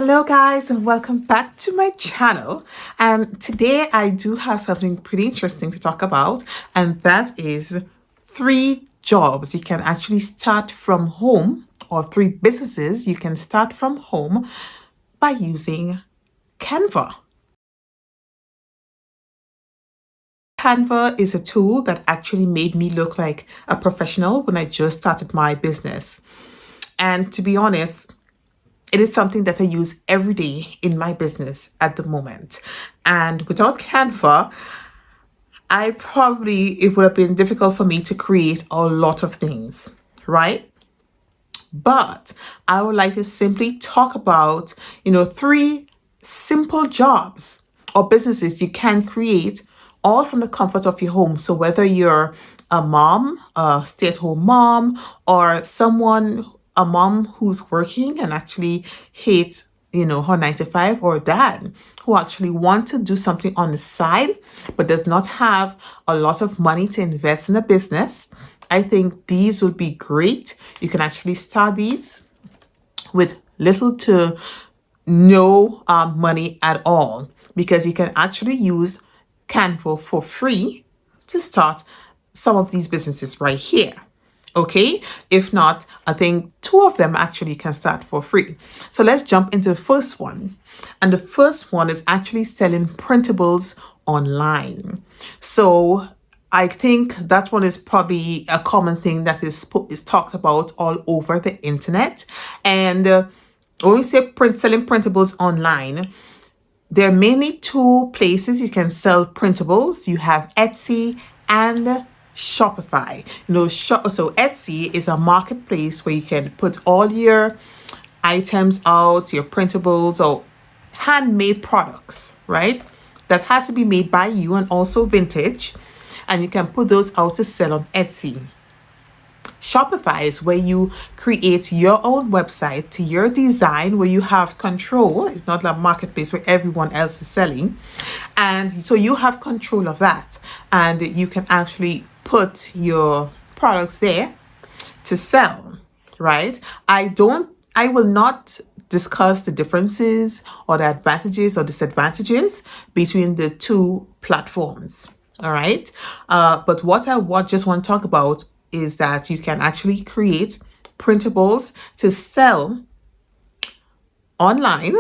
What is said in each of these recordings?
Hello guys and welcome back to my channel, and today I do have something pretty interesting to talk about, and that is 3 jobs you can actually start from home, or 3 businesses you can start from home by using Canva. Canva is a tool that actually made me look like a professional when I just started my business. And to be honest, it is something that I use every day in my business at the moment. And without Canva, it would have been difficult for me to create a lot of things, right? But I would like to simply talk about, 3 simple jobs or businesses you can create all from the comfort of your home. So whether you're a mom, a stay-at-home mom, or a mom who's working and actually hates, her 9 to 5, or a dad who actually wants to do something on the side but does not have a lot of money to invest in a business, I think these would be great. You can actually start these with little to no money at all, because you can actually use Canva for free to start some of these businesses right here. Okay, if not, I think 2 of them actually can start for free. So let's jump into the first one. And the first one is actually selling printables online. So I think that one is probably a common thing that is talked about all over the internet. And when we say selling printables online, there are mainly 2 places you can sell printables. You have Etsy and Shopify. So Etsy is a marketplace where you can put all your items out, your printables or handmade products, right? That has to be made by you and also vintage. And you can put those out to sell on Etsy. Shopify is where you create your own website to your design, where you have control. It's not a marketplace where everyone else is selling. And so you have control of that. And you can actually put your products there to sell, right? I will not discuss the differences or the advantages or disadvantages between the 2 platforms. All right. But what I just want to talk about is that you can actually create printables to sell online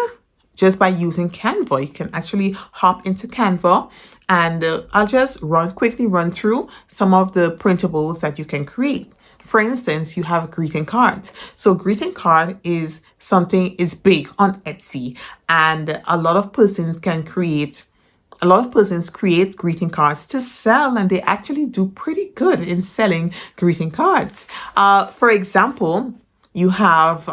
just by using Canva. You can actually hop into Canva, and I'll just quickly run through some of the printables that you can create. For instance, you have greeting cards. So greeting card is big on Etsy, and a lot of persons create greeting cards to sell, and they actually do pretty good in selling greeting cards. For example, you have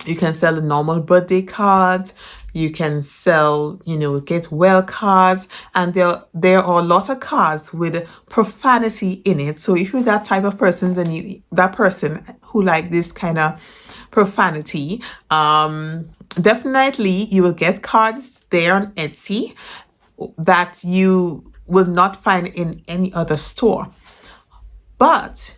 you can sell the normal birthday cards. You can sell, get well cards, and there are a lot of cards with profanity in it. So if you're that type of person, then that person who like this kind of profanity, definitely you will get cards there on Etsy that you will not find in any other store. But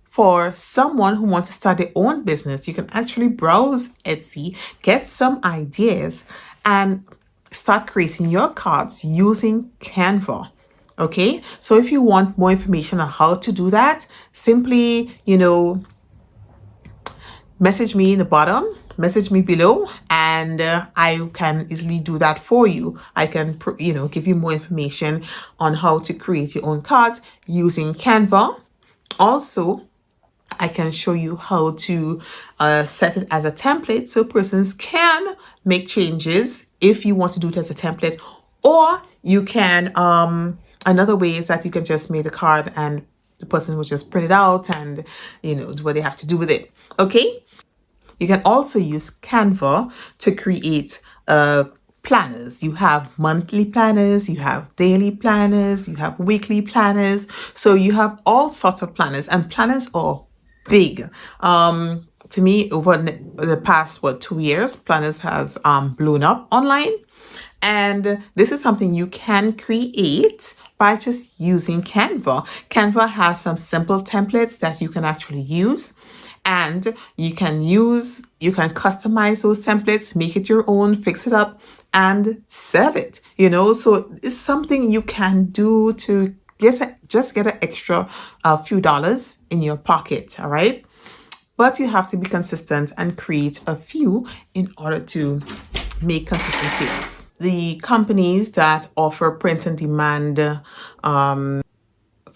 for someone who wants to start their own business, you can actually browse Etsy, get some ideas, and start creating your cards using Canva. Okay, so if you want more information on how to do that, simply, message me in the bottom, message me below, and I can easily do that for you. I can, give you more information on how to create your own cards using Canva. Also, I can show you how to set it as a template so persons can make changes if you want to do it as a template. Or you can, another way is that you can just make a card and the person will just print it out and, do what they have to do with it. Okay. You can also use Canva to create planners. You have monthly planners, you have daily planners, you have weekly planners. So you have all sorts of planners, and planners are big. To me, over the past 2 years, planners has blown up online, and this is something you can create by just using Canva. Canva has some simple templates that you can actually use, and you can customize those templates, make it your own, fix it up, and sell it. So it's something you can do to just get an extra few dollars in your pocket. All right. But you have to be consistent and create a few in order to make consistent sales. The companies that offer print on demand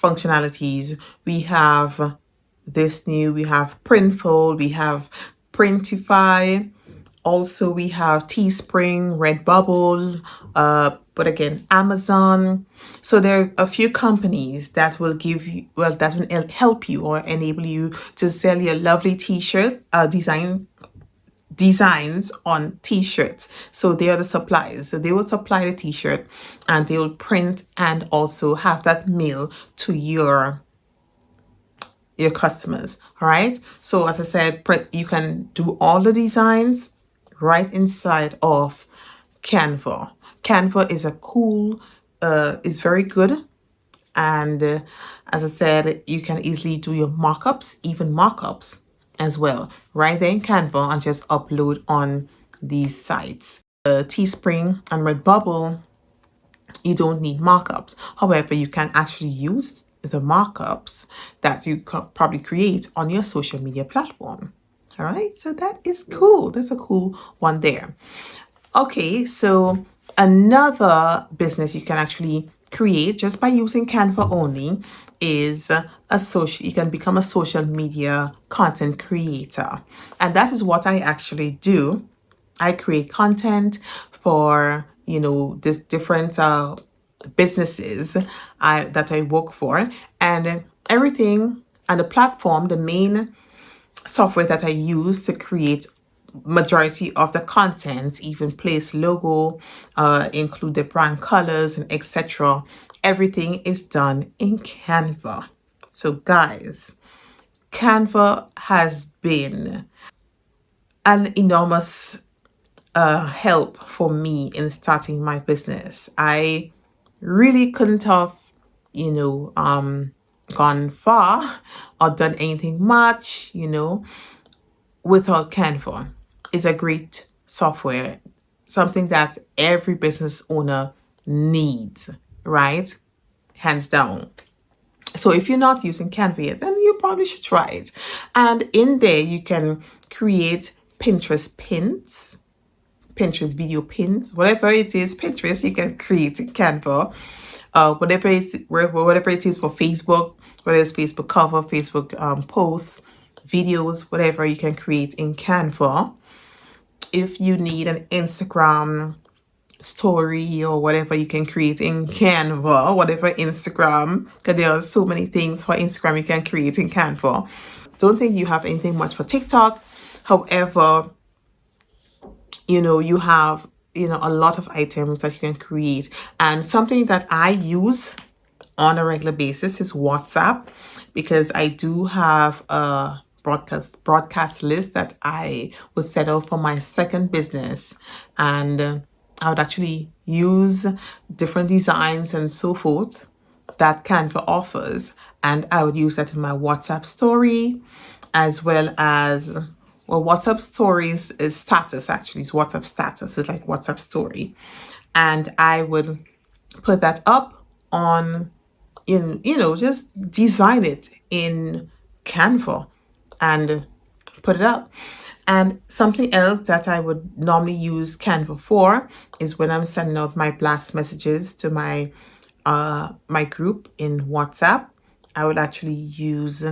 functionalities, we have we have Printful, we have Printify, also we have Teespring, Redbubble, but again, Amazon. So there are a few companies that will that will help you or enable you to sell your lovely t-shirt designs on t-shirts. So they are the suppliers. So they will supply the t-shirt and they will print and also have that mail to your customers. All right. So as I said, you can do all the designs right inside of Canva. Canva is is very good. And as I said, you can easily do your mockups, even mockups as well, right there in Canva, and just upload on these sites. Teespring and Redbubble, you don't need markups. However, you can actually use the markups that you could probably create on your social media platform. All right, so that is cool. That's a cool one there. Okay, so another business you can actually create just by using Canva only is you can become a social media content creator. And that is what I actually do. I create content for, this different businesses that I work for, and everything, and the platform, the main software that I use to create majority of the content, even place logo, include the brand colors and etc. Everything is done in Canva. So guys, Canva has been an enormous help for me in starting my business. I really couldn't have, gone far or done anything much, without Canva. It's a great software, something that every business owner needs, right? Hands down. So if you're not using Canva yet, then you probably should try it. And in there, you can create Pinterest pins, Pinterest video pins, whatever it is, Pinterest, you can create in Canva. Whatever it is for Facebook, whether it's Facebook cover, Facebook posts, videos, whatever you can create in Canva. If you need an Instagram story or whatever, you can create in Canva, whatever Instagram, because there are so many things for Instagram you can create in Canva. Don't think you have anything much for TikTok. However, you have, a lot of items that you can create. And something that I use on a regular basis is WhatsApp, because I do have a broadcast list that I would set up for my second business, and I would actually use different designs and so forth that Canva offers, and I would use that in my WhatsApp story, as well as, WhatsApp stories is status, actually. It's WhatsApp status. It's like WhatsApp story. And I would put that up on, just design it in Canva and put it up. And something else that I would normally use Canva for is when I'm sending out my blast messages to my group in WhatsApp. I would actually use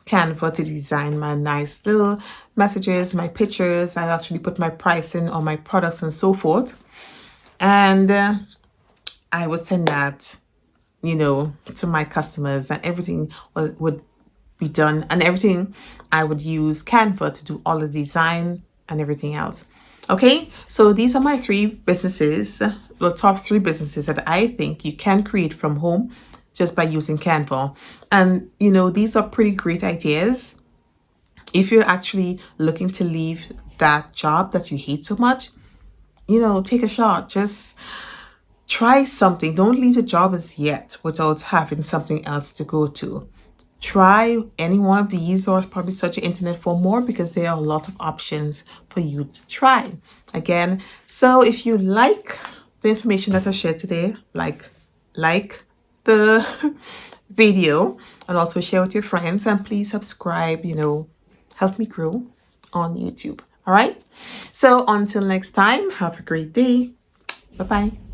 Canva to design my nice little messages, my pictures. I actually put my pricing on my products and so forth. And I would send that, to my customers, and everything would be done, and everything I would use Canva to do all the design and everything else. Okay, so these are my three businesses, the top three businesses that I think you can create from home just by using Canva. And these are pretty great ideas. If you're actually looking to leave that job that you hate so much, take a shot. Just try something. Don't leave the job as yet without having something else to go to. try any one of these, or probably search the internet for more, because there are a lot of options for you to try. Again, so if you like the information that I shared today, like the video, and also share with your friends, and please subscribe, help me grow on YouTube. All right, so until next time, have a great day. Bye bye.